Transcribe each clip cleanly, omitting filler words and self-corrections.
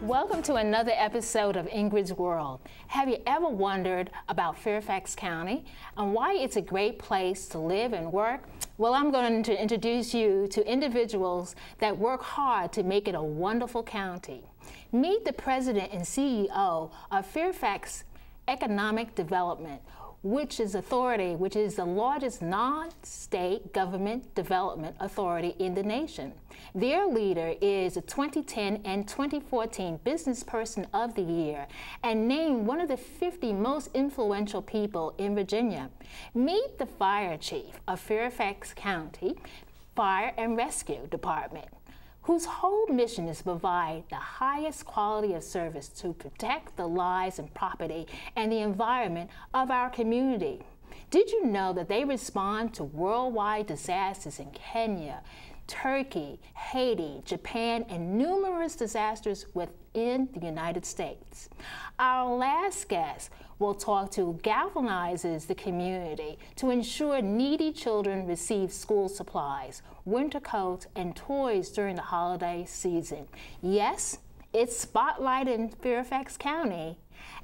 Welcome to another episode of Ingrid's World. Have you ever wondered about Fairfax County and why it's a great place to live and work? Well, I'm going to introduce you to individuals that work hard to make it a wonderful county. Meet the president and CEO of Fairfax Economic Development, which is the largest non-state government development authority in the nation. Their leader is the 2010 and 2014 Business Person of the Year and named one of the 50 most influential people in Virginia. Meet the fire chief of Fairfax County Fire and Rescue Department, whose whole mission is to provide the highest quality of service to protect the lives and property and the environment of our community. Did you know that they respond to worldwide disasters in Kenya, Turkey, Haiti, Japan, and numerous disasters within the United States? Our last guest will talk to galvanizes the community to ensure needy children receive school supplies, winter coats, and toys during the holiday season. Yes, it's Spotlight in Fairfax County,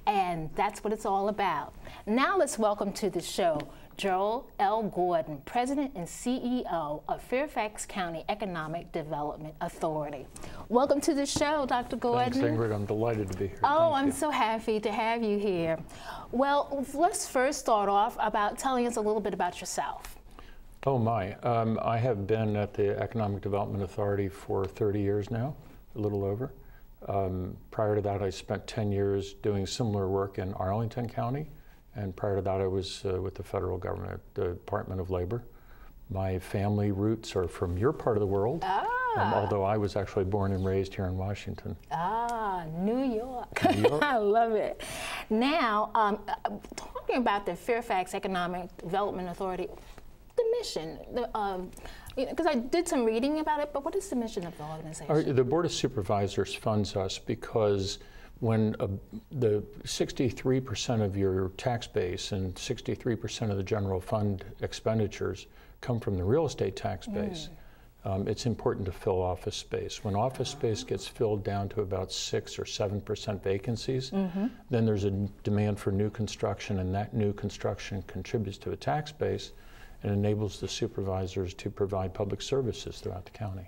and that's what it's all about. Now let's welcome to the show Dr.Gordon, President and CEO of Fairfax County Economic Development Authority. Welcome to the show, Dr. Gordon. Thanks, Ingrid. I'm delighted to be here. Oh, I'm so happy to have you here. Well, let's first start off about telling us a little bit about yourself. Oh my, I have been at the Economic Development Authority for 30 years now, a little over. Prior to that, I spent 10 years doing similar work in Arlington County. And prior to that, I was with the federal government, the Department of Labor. My family roots are from your part of the world, although I was actually born and raised here in Washington. New York. New York. I love it. Now, talking about the Fairfax Economic Development Authority, the mission, because I did some reading about it, but what is the mission of the organization? The Board of Supervisors funds us because when the 63% of your tax base and 63% of the general fund expenditures come from the real estate tax base, it's important to fill office space. When office space gets filled down to about 6 or 7% vacancies, then there's a demand for new construction, and that new construction contributes to a tax base and enables the supervisors to provide public services throughout the county.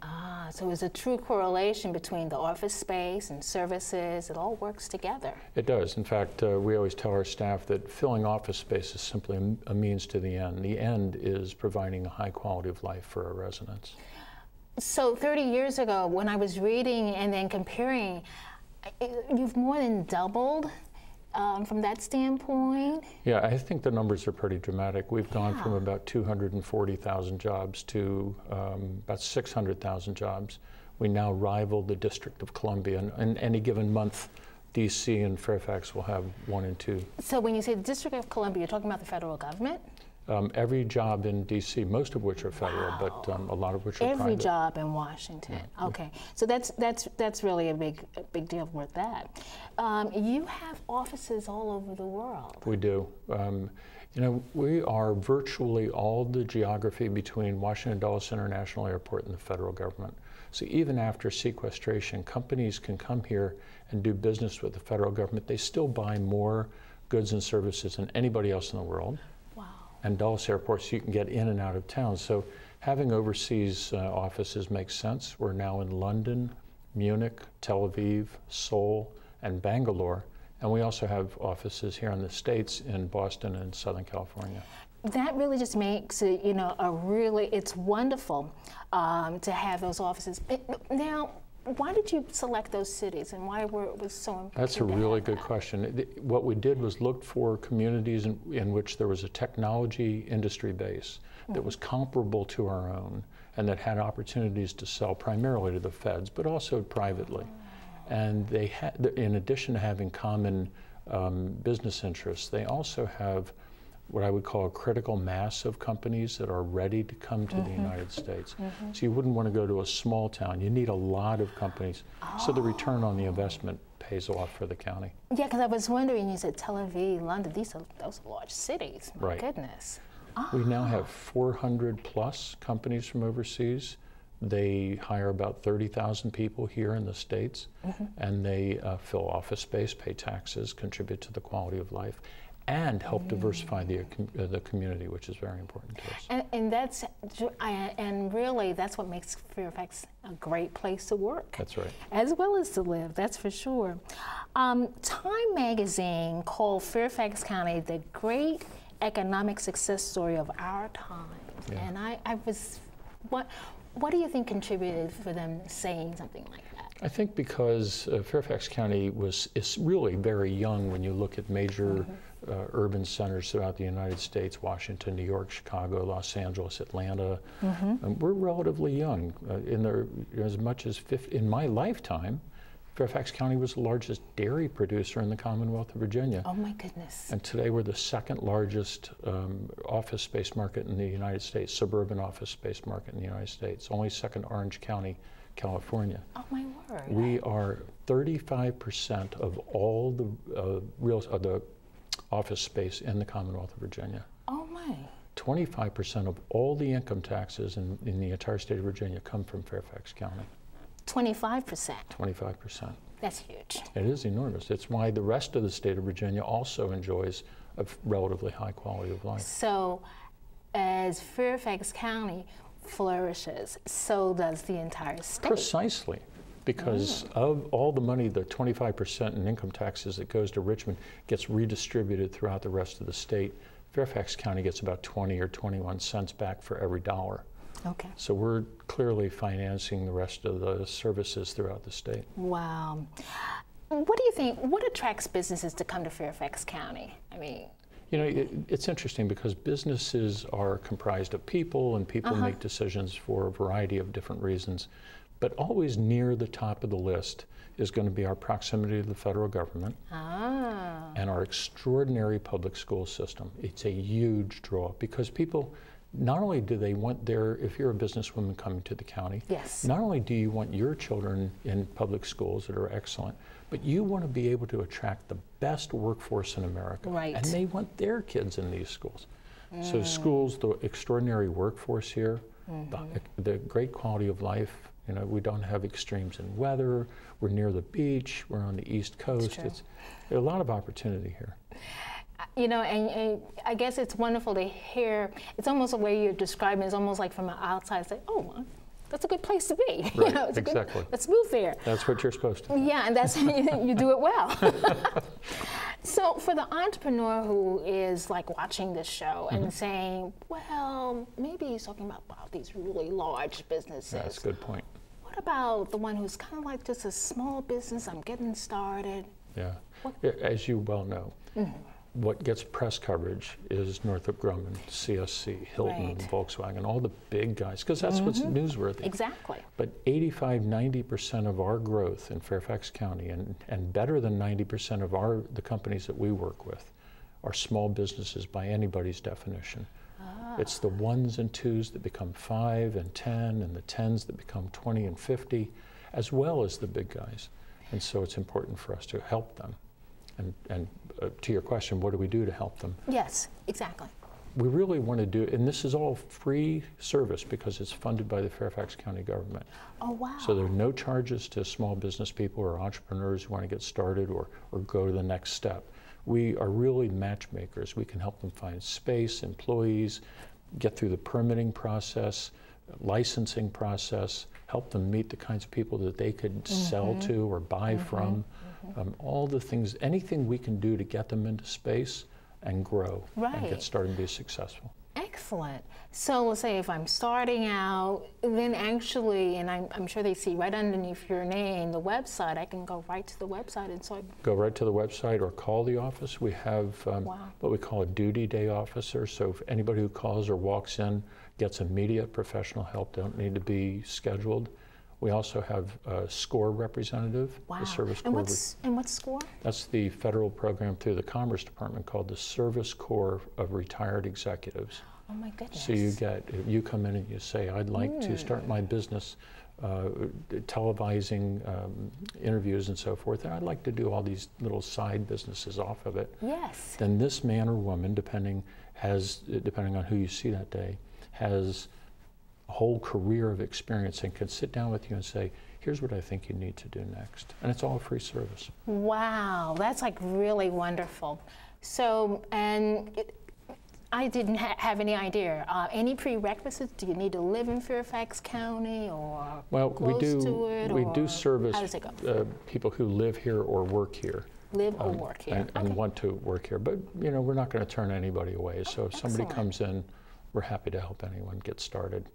So there's a true correlation between the office space and services. It all works together. It does. In fact, we always tell our staff that filling office space is simply a means to the end. The end is providing a high quality of life for our residents. So 30 years ago, when I was reading and then comparing, you've more than doubled from that standpoint? Yeah, I think the numbers are pretty dramatic. We've gone from about 240,000 jobs to about 600,000 jobs. We now rival the District of Columbia, and in any given month, DC and Fairfax will have 1 and 2. So when you say the District of Columbia, you're talking about the federal government? Every job in DC, most of which are federal, but a lot of which are private. Every job in Washington. Yeah. Okay, so that's really a big deal with that. You have offices all over the world. We do. You know, we are virtually all the geography between Washington Dulles International Airport and the federal government. So even after sequestration, companies can come here and do business with the federal government. They still buy more goods and services than anybody else in the world. And Dulles Airport, so you can get in and out of town. So having overseas offices makes sense. We're now in London, Munich, Tel Aviv, Seoul, and Bangalore. And we also have offices here in the States in Boston and Southern California. That really just makes it, you know, it's wonderful to have those offices. Now, why did you select those cities, and why was it so important? That's a really good question. What we did was look for communities in which there was a technology industry base that was comparable to our own and that had opportunities to sell primarily to the feds, but also privately. And they had, in addition to having common business interests, they also have what I would call a critical mass of companies that are ready to come to the United States. So you wouldn't want to go to a small town. You need a lot of companies. So the return on the investment pays off for the county. Yeah, because I was wondering, you said Tel Aviv, London, those are large cities. My right. goodness. We now have 400 plus companies from overseas. They hire about 30,000 people here in the States, and they fill office space, pay taxes, contribute to the quality of life, and help diversify the community, which is very important to us. And really, that's what makes Fairfax a great place to work. That's right. As well as to live, that's for sure. Time magazine called Fairfax County the great economic success story of our time. Yeah. And I was, what do you think contributed for them saying something like that? I think because Fairfax County is really very young when you look at major urban centers throughout the United States: Washington, New York, Chicago, Los Angeles, Atlanta. We're relatively young. As much as in my lifetime, Fairfax County was the largest dairy producer in the Commonwealth of Virginia. Oh my goodness. And today we're the second largest office space market in the United States, suburban office space market in the United States, only second to Orange County, California. Oh my word. We are 35% of all the office space in the Commonwealth of Virginia. Oh my. 25% of all the income taxes in the entire state of Virginia come from Fairfax County. 25%. 25%. That's huge. It is enormous. It's why the rest of the state of Virginia also enjoys a relatively high quality of life. So as Fairfax County flourishes, so does the entire state. Precisely. Because of all the money, the 25% in income taxes that goes to Richmond gets redistributed throughout the rest of the state. Fairfax County gets about 20 or 21 cents back for every dollar. Okay. So we're clearly financing the rest of the services throughout the state. Wow. What do you think, what attracts businesses to come to Fairfax County? I mean, you know, it's interesting because businesses are comprised of people, and people make decisions for a variety of different reasons. But always near the top of the list is going to be our proximity to the federal government and our extraordinary public school system. It's a huge draw because people, not only do they want if you're a businesswoman coming to the county, yes, not only do you want your children in public schools that are excellent, but you want to be able to attract the best workforce in America. Right. And they want their kids in these schools. So schools, the extraordinary workforce here, the great quality of life. You know, we don't have extremes in weather. We're near the beach. We're on the East Coast. There's a lot of opportunity here. You know, and I guess it's wonderful to hear. It's almost the way you're describing. It's almost like from the outside, say, "Oh, well, that's a good place to be." Right. You know, it's exactly. Let's move there. That's what you're supposed to do. Yeah, and that's you do it well. So for the entrepreneur who is like watching this show and saying, well, maybe he's talking about these really large businesses. That's a good point. What about the one who's kind of like just a small business, I'm getting started? Yeah, as you well know, what gets press coverage is Northrop Grumman, CSC, Hilton, Volkswagen, all the big guys, because that's what's newsworthy. Exactly. But 85–90% of our growth in Fairfax County, and better than 90% of the companies that we work with, are small businesses by anybody's definition. It's the ones and twos that become 5 and 10, and the 10s that become 20 and 50, as well as the big guys. And so it's important for us to help them. And to your question, what do we do to help them? Yes, exactly. We really want to do, and this is all free service because it's funded by the Fairfax County government. Oh, wow. So there are no charges to small business people or entrepreneurs who want to get started or go to the next step. We are really matchmakers. We can help them find space, employees, get through the permitting process, licensing process, help them meet the kinds of people that they could sell to or buy from. All the things, anything we can do to get them into space and grow and get started and be successful. Excellent. So let's say if I'm starting out, then actually, and I'm sure they see right underneath your name, the website, I can go right to the website and so go right to the website or call the office. We have what we call a duty day officer. So if anybody who calls or walks in gets immediate professional help, don't need to be scheduled. We also have a SCORE representative, the Service Corps. And what's SCORE? That's the federal program through the Commerce Department called the Service Corps of Retired Executives. Oh my goodness. So you come in and you say, I'd like to start my business televising interviews and so forth, and I'd like to do all these little side businesses off of it. Yes. Then this man or woman, depending on who you see that day, has whole career of experience and can sit down with you and say, here's what I think you need to do next. And it's all free service. Wow, that's like really wonderful. So, I didn't have any idea. Any prerequisites? Do you need to live in Fairfax County or close to it? We do service how does it go? people who live here or work here. Live or work here. And want to work here. But, you know, we're not going to turn anybody away. So if somebody comes in, we're happy to help anyone get started.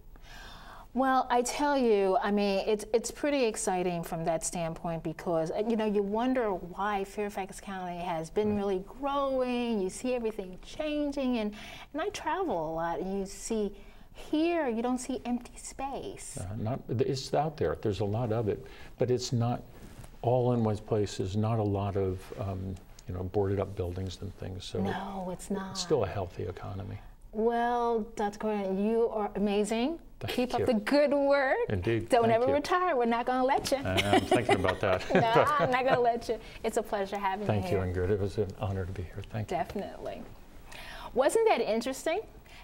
Well, I tell you, I mean, it's pretty exciting from that standpoint because, you know, you wonder why Fairfax County has been really growing. You see everything changing, and I travel a lot, and you see here, you don't see empty space. It's out there. There's a lot of it, but it's not all in one place. There's not a lot of, you know, boarded up buildings and things. So no, it's not. It's still a healthy economy. Well, Dr. Gordon, you are amazing. Keep up you. the good work. Indeed. Don't Thank ever you. retire. We're not going to let you. I'm thinking about that. No, I'm not going to let you. It's a pleasure having you Thank you, here. Ingrid. It was an honor to be here. Thank you. Definitely. Wasn't that interesting?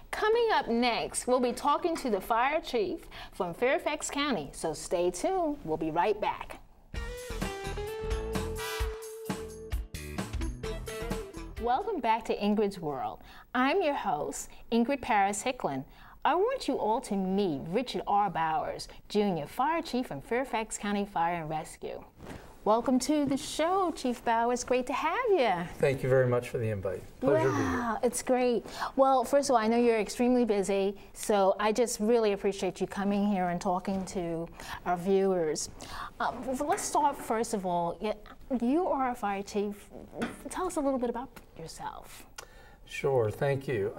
Coming up next, we'll be talking to the fire chief from Fairfax County. So stay tuned. We'll be right back. Welcome back to Ingrid's World. I'm your host, Ingrid Paris Hicklin. I want you all to meet Richard R. Bowers, Jr., Fire Chief from Fairfax County Fire and Rescue. Welcome to the show, Chief Bowers. Great to have you. Thank you very much for the invite. Pleasure to be here. Wow, it's great. Well, first of all, I know you're extremely busy, so I just really appreciate you coming here and talking to our viewers. Let's start, first of all, you are a fire chief. Tell us a little bit about yourself. Sure, thank you.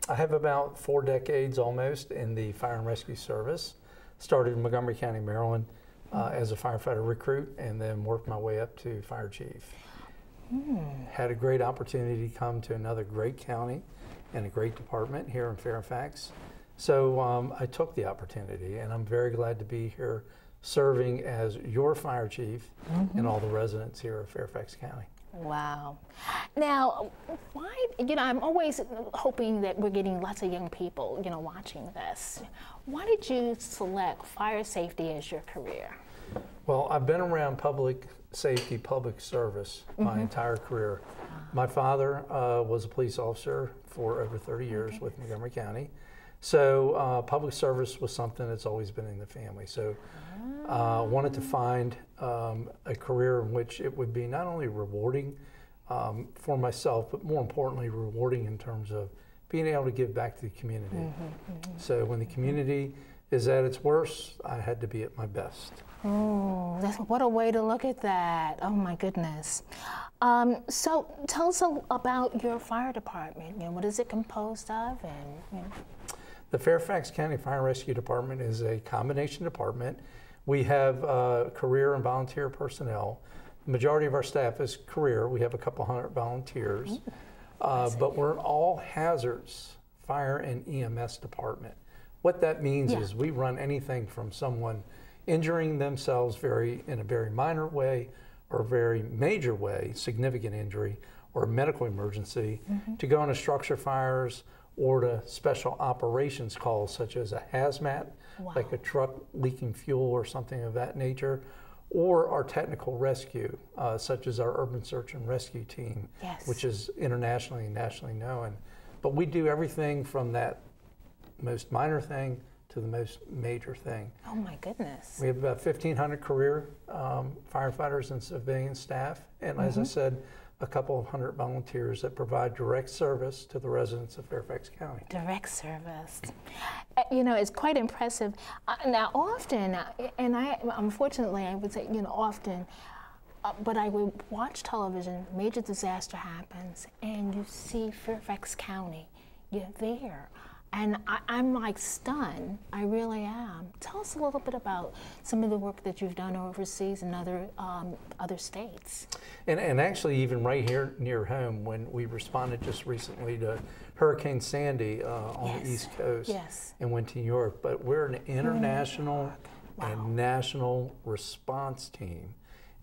I have about 4 decades almost in the fire and rescue service. Started in Montgomery County, Maryland as a firefighter recruit, and then worked my way up to fire chief. Had a great opportunity to come to another great county and a great department here in Fairfax. So I took the opportunity, and I'm very glad to be here serving as your fire chief and all the residents here of Fairfax County. Wow. Now, why, you know, I'm always hoping that we're getting lots of young people, you know, watching this. Why did you select fire safety as your career? Well, I've been around public safety, public service my entire career. My father was a police officer for over 30 years with Montgomery County. So public service was something that's always been in the family. So wanted to find a career in which it would be not only rewarding for myself, but more importantly, rewarding in terms of being able to give back to the community. So when the community is at its worst, I had to be at my best. Oh, what a way to look at that. Oh my goodness. So tell us about your fire department. You know, what is it composed of? And you know. The Fairfax County Fire and Rescue Department is a combination department. We have career and volunteer personnel. The majority of our staff is career. We have a couple hundred volunteers. But we're an all hazards fire and EMS department. What that means is we run anything from someone injuring themselves in a very minor way or a very major way, significant injury or a medical emergency, to going to structure fires or to special operations calls such as a hazmat, like a truck leaking fuel or something of that nature, or our technical rescue, such as our urban search and rescue team, which is internationally and nationally known. But we do everything from that most minor thing to the most major thing. Oh my goodness. We have about 1,500 career firefighters and civilian staff, and as I said, a couple of hundred volunteers that provide direct service to the residents of Fairfax County. Direct service. You know, it's quite impressive. Now, often, and unfortunately, I would say, you know, often, but I would watch television, major disaster happens, and you see Fairfax County, you're there. And I'm like stunned, I really am. Tell us a little bit about some of the work that you've done overseas in other states. And actually even right here near home, when we responded just recently to Hurricane Sandy on the East Coast and went to New York, but we're an international and national response team.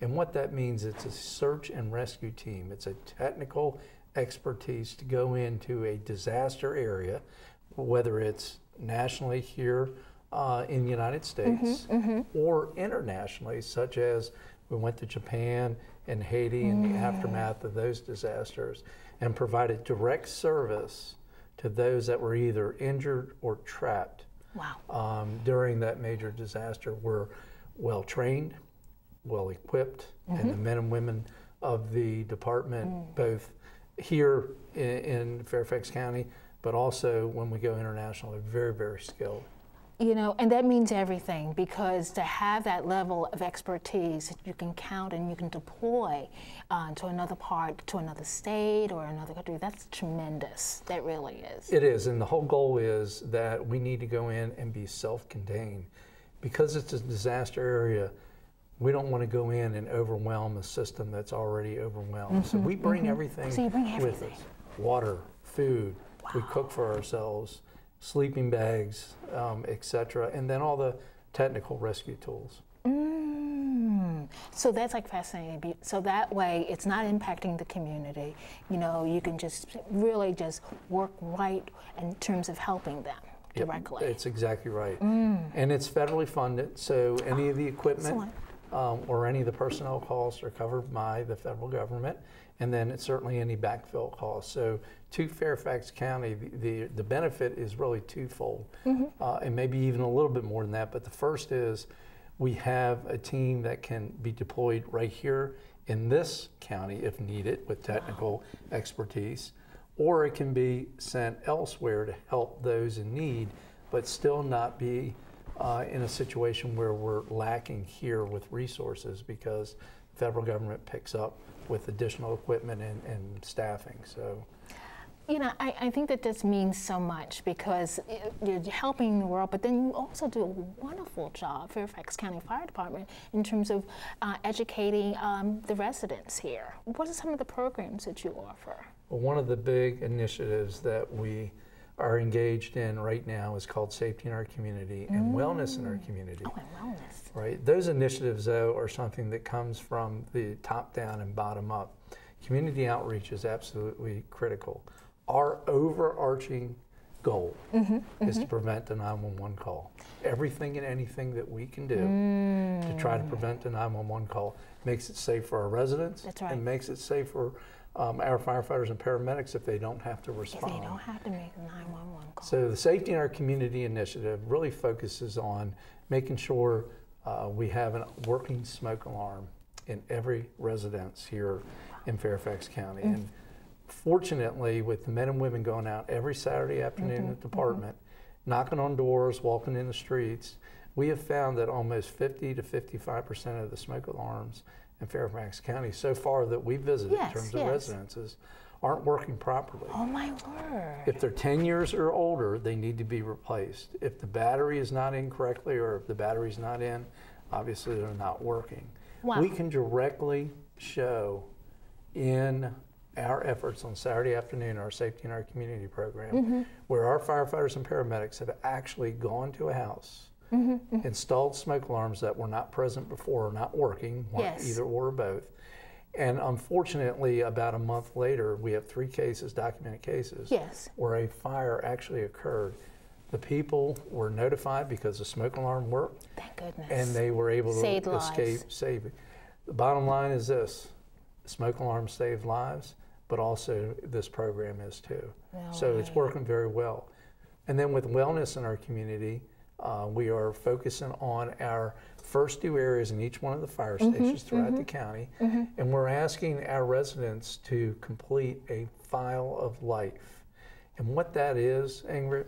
And what that means, it's a search and rescue team. It's a technical expertise to go into a disaster area, whether it's nationally here in the United States or internationally, such as we went to Japan and Haiti in the aftermath of those disasters and provided direct service to those that were either injured or trapped during that major disaster. We're well trained, well equipped, and the men and women of the department, both here in Fairfax County, but also when we go internationally, very, very skilled. You know, and that means everything, because to have that level of expertise that you can count and you can deploy to another part, to another state or another country, that's tremendous. That really is. It is, and the whole goal is that we need to go in and be self-contained. Because it's a disaster area, we don't want to go in and overwhelm a system that's already overwhelmed. So we bring everything with us. Water, food, we cook for ourselves, sleeping bags, etc., and then all the technical rescue tools. So that's like fascinating. So that way it's not impacting the community. You know, you can just really just work right in terms of helping them directly. It's exactly right. And it's federally funded, so any of the equipment or any of the personnel costs are covered by the federal government, and then it's certainly any backfill costs. So to Fairfax County, the benefit is really twofold, and maybe even a little bit more than that. But the first is we have a team that can be deployed right here in this county if needed with technical expertise, or it can be sent elsewhere to help those in need, but still not be in a situation where we're lacking here with resources, because the federal government picks up with additional equipment and staffing. So, you know, I think that this means so much, because you're helping the world, but then you also do a wonderful job, Fairfax County Fire Department, in terms of educating the residents here. What are some of the programs that you offer? Well, one of the big initiatives that we are engaged in right now is called Safety in Our Community and Wellness in Our Community. Oh, and wellness. Right. Those initiatives, though, are something that comes from the top down and bottom up. Community outreach is absolutely critical. Our overarching goal is to prevent the 911 call. Everything and anything that we can do to try to prevent the 911 call makes it safe for our residents and makes it safe for our firefighters and paramedics if they don't have to respond. If they don't have to make a 911 call. So the Safety in Our Community initiative really focuses on making sure we have a working smoke alarm in every residence here in Fairfax County. And fortunately, with the men and women going out every Saturday afternoon at the department, knocking on doors, walking in the streets, we have found that almost 50 to 55% of the smoke alarms in Fairfax County so far that we visited in terms of residences aren't working properly. Oh my word. If they're 10 years or older, they need to be replaced. If the battery is not in correctly, or if the battery's not in, obviously they're not working. Wow. We can directly show in our efforts on Saturday afternoon, our Safety in Our Community program, where our firefighters and paramedics have actually gone to a house, installed smoke alarms that were not present before or not working, either or both. And unfortunately, about a month later, we have 3 cases, documented cases, where a fire actually occurred. The people were notified because the smoke alarm worked. Thank goodness. And they were able Saved to escape, save it. The bottom line is this: smoke alarms save lives, but also this program is too. So it's working very well. And then with wellness in our community, we are focusing on our first 2 areas in each one of the fire stations throughout the county. And we're asking our residents to complete a file of life. And what that is, Ingrid,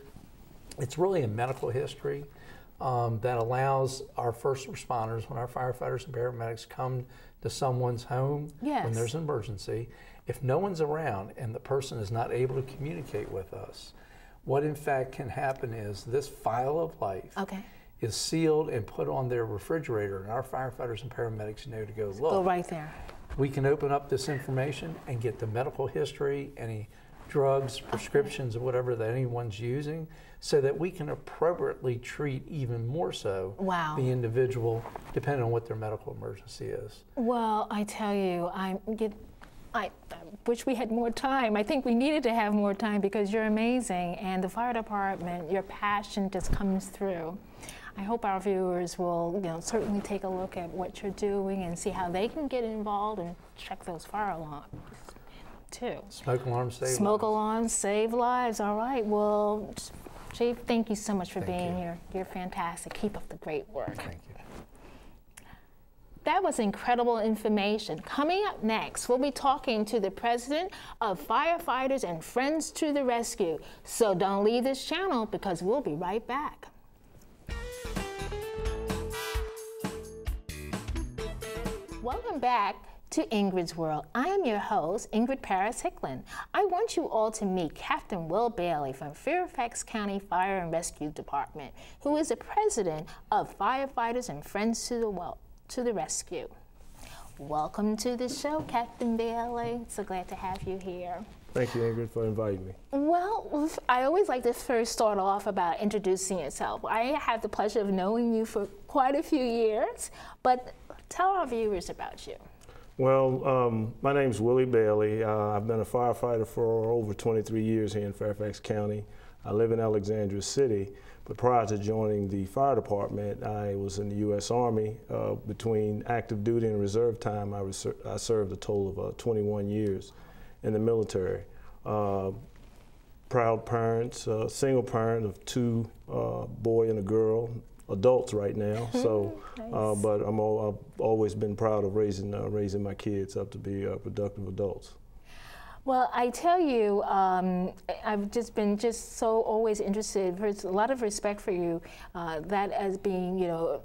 it's really a medical history that allows our first responders, when our firefighters and paramedics come to someone's home when there's an emergency, if no one's around and the person is not able to communicate with us, what in fact can happen is this file of life is sealed and put on their refrigerator, and our firefighters and paramedics know to go look. Go right there. We can open up this information and get the medical history, any drugs, prescriptions, or whatever that anyone's using, so that we can appropriately treat even more so the individual, depending on what their medical emergency is. Well, I tell you, I wish we had more time. I think we needed to have more time because you're amazing, and the fire department, your passion just comes through. I hope our viewers will, certainly take a look at what you're doing and see how they can get involved and check those fire alarms too. Smoke alarms save lives. Smoke alarms save lives. All right. Well, Chief, thank you so much for being here. You're fantastic. Keep up the great work. Thank you. That was incredible information. Coming up next, we'll be talking to the president of Firefighters and Friends to the Rescue. So don't leave this channel because we'll be right back. Welcome back to Ingrid's World. I am your host, Ingrid Paris-Hicklin. I want you all to meet Captain Will Bailey from Fairfax County Fire and Rescue Department, who is the president of Firefighters and Friends to the Rescue. Welcome to the show, Captain Bailey. So glad to have you here. Thank you, Ingrid, for inviting me. Well, I always like to first start off about introducing yourself. I have the pleasure of knowing you for quite a few years, but tell our viewers about you. Well, my name's Willie Bailey. I've been a firefighter for over 23 years here in Fairfax County. I live in Alexandria City, but prior to joining the fire department, I was in the U.S. Army. Between active duty and reserve time, I served a total of 21 years in the military. Proud parents, single parent of 2 boy and a girl, adults right now. So, nice. But I've always been proud of raising my kids up to be productive adults. Well, I tell you, I've just been so always interested. There's a lot of respect for you, that as being, a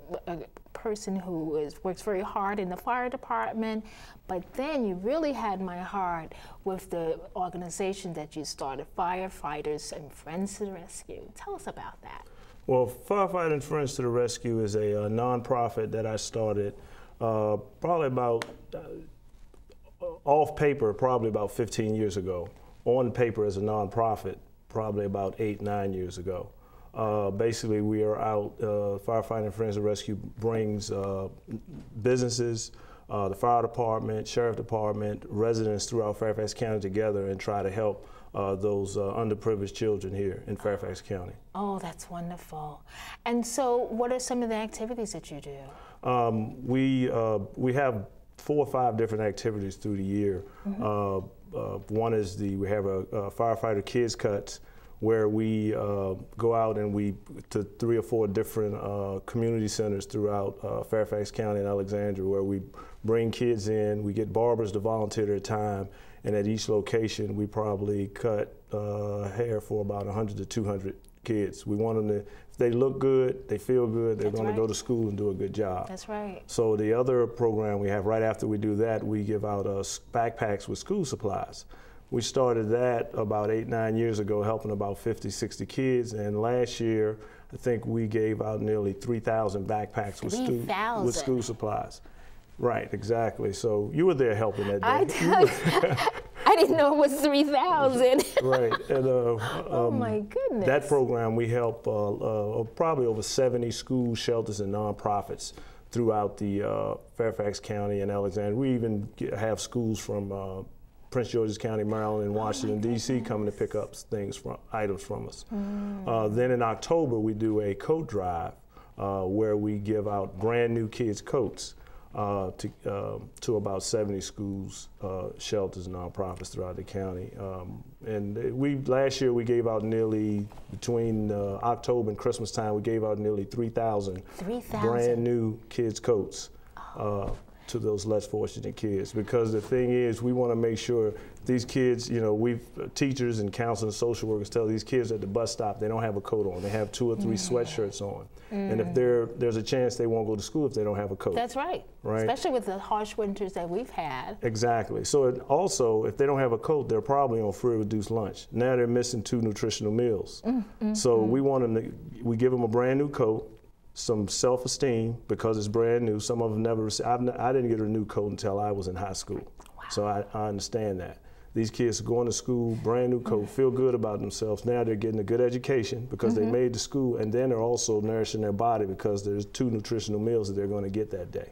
person who works very hard in the fire department, but then you really had my heart with the organization that you started, Firefighters and Friends to the Rescue. Tell us about that. Well, Firefighters and Friends to the Rescue is a nonprofit that I started probably about off paper, probably about 15 years ago. On paper as a nonprofit, probably about 8-9 years ago. Basically, we are out, Firefighting and Friends of Rescue brings businesses, the fire department, sheriff department, residents throughout Fairfax County together and try to help those underprivileged children here in Fairfax County. Oh, that's wonderful. And so what are some of the activities that you do? We have 4 or 5 different activities through the year. One is we have a firefighter kids cuts where we go out and to 3 or 4 different community centers throughout Fairfax County and Alexandria, where we bring kids in. We get barbers to volunteer their time, and at each location we probably cut hair for about 100 to 200 kids. We want them to, if they look good, they feel good, they're going to go to school and do a good job. That's right. So the other program we have right after we do that, we give out backpacks with school supplies. We started that about 8-9 years ago, helping about 50-60 kids, and last year I think we gave out nearly 3,000 backpacks with school supplies. Right, exactly. So you were there helping that day. I didn't know it was 3,000. Right. And, oh my goodness. That program, we help probably over 70 schools, shelters, and nonprofits throughout the Fairfax County and Alexandria. We even have schools from Prince George's County, Maryland, and Washington, D.C. coming to pick up items from us. Then in October, we do a coat drive where we give out brand new kids' coats to about 70 schools, shelters, and nonprofits throughout the county. And last year we gave out nearly, between October and Christmas time, we gave out nearly 3,000 brand new kids' coats to those less fortunate kids. Because the thing is, we want to make sure these kids, teachers and counselors and social workers tell these kids at the bus stop they don't have a coat on. They have 2 or 3 sweatshirts on. And if there's a chance they won't go to school if they don't have a coat. That's right. Especially with the harsh winters that we've had. Exactly. So also, if they don't have a coat, they're probably on free reduced lunch. Now they're missing 2 nutritional meals. So we want them we give them a brand new coat, some self-esteem because it's brand new. Some of them never received. I didn't get a new coat until I was in high school. Wow. So I understand that. These kids are going to school, brand new coat, feel good about themselves. Now they're getting a good education because they made the school, and then they're also nourishing their body because there's 2 nutritional meals that they're going to get that day.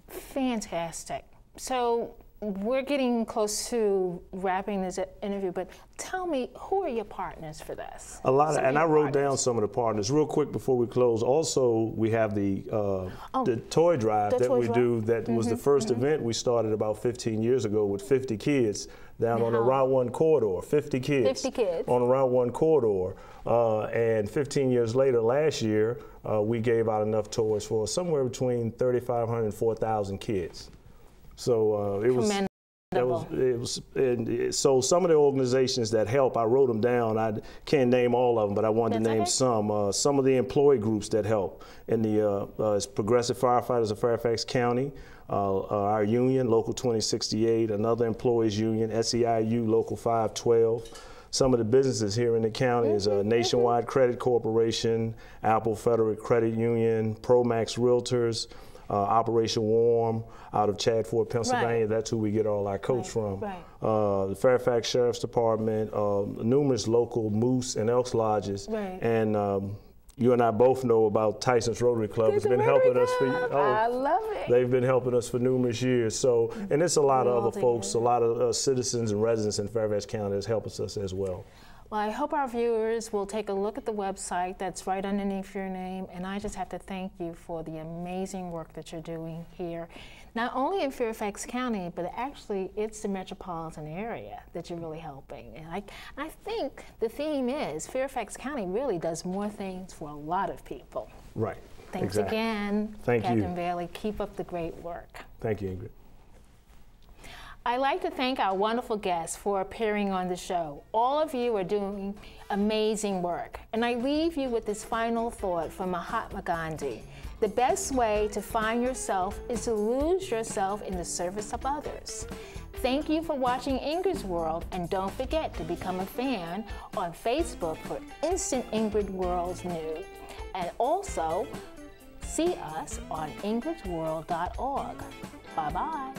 Fantastic. So we're getting close to wrapping this interview, but tell me, who are your partners for this? A lot of, Some and of I your wrote partners. down some of the partners real quick before we close. Also, we have the toy drive the that toy we drive. do. That was the first event we started about 15 years ago with 50 kids down on the Route 1 corridor. 50 kids. 50 kids. On the Route 1 corridor. And 15 years later, last year, we gave out enough toys for somewhere between 3,500 and 4,000 kids. So it was. So some of the organizations that help, I wrote them down. I can't name all of them, but I wanted to name some. Some of the employee groups that help in the Progressive Firefighters of Fairfax County, our union, Local 2068, another employees union, SEIU, Local 512. Some of the businesses here in the county is Nationwide Credit Corporation, Apple Federal Credit Union, ProMax Realtors, Operation Warm out of Chadford, Pennsylvania. Right. That's who we get all our coach from. Right. The Fairfax Sheriff's Department, numerous local moose and elks lodges. Right. And you and I both know about Tyson's Rotary Club. It's been helping us for I love it. They've been helping us for numerous years. So, and it's a lot of other folks, a lot of citizens and residents in Fairfax County that's helping us as well. Well, I hope our viewers will take a look at the website that's right underneath your name, and I just have to thank you for the amazing work that you're doing here, not only in Fairfax County, but actually it's the metropolitan area that you're really helping. And I think the theme is Fairfax County really does more things for a lot of people. Right. Thanks exactly. again, Thank Captain you. Bailey. Keep up the great work. Thank you, Ingrid. I'd like to thank our wonderful guests for appearing on the show. All of you are doing amazing work. And I leave you with this final thought from Mahatma Gandhi. The best way to find yourself is to lose yourself in the service of others. Thank you for watching Ingrid's World, and don't forget to become a fan on Facebook for instant Ingrid World's news. And also, see us on ingridsworld.org. Bye-bye.